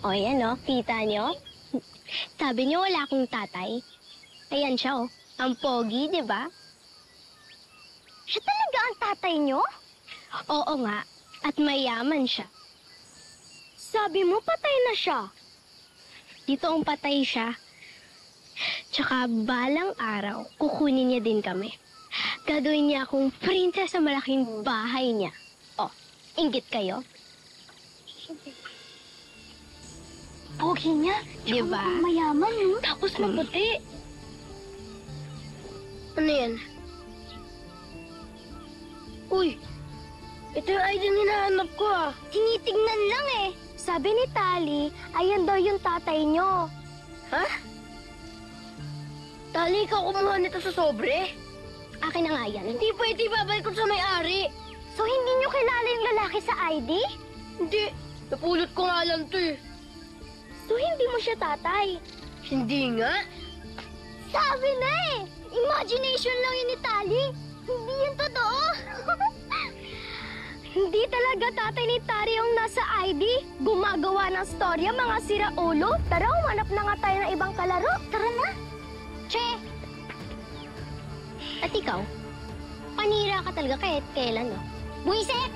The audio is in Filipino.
O yan o, kita nyo? Sabi niyo wala akong tatay. Ayan siya oh, ang pogi, di ba? Siya talaga ang tatay nyo? Oo nga, at mayaman siya. Sabi mo patay na siya. Dito ang patay siya. Tsaka balang araw, kukunin niya din kami. Gagawin niya akong princess sa malaking bahay niya. Oh, inggit kayo? Pogi niya. Di ba? Mayaman, no? Tapos maputi. Ano yan? Uy, ito yung ID na hinahanap ko ah. Tinitignan lang eh. Sabi ni Tali, ayan daw yung tatay nyo. Ha? Tali, ikaw kumuha nito sa sobre? Akin na nga yan. Hindi pwede, babalik ko sa may-ari. So hindi nyo kilala yung lalaki sa ID? Hindi, napulot ko nga lang to eh. So hindi mo siya tatay? Hindi nga. Sabi na eh! Imagination lang yun ni Tali. Hindi yan totoo. Hindi talaga tatay ni Tali yung nasa ID. Gumagawa ng storya, mga siraulo. Tara, umanap na nga tayo ng ibang kalaro. Tara na. Che! At ikaw, panira ka talaga kahit kailan, no? Buisit!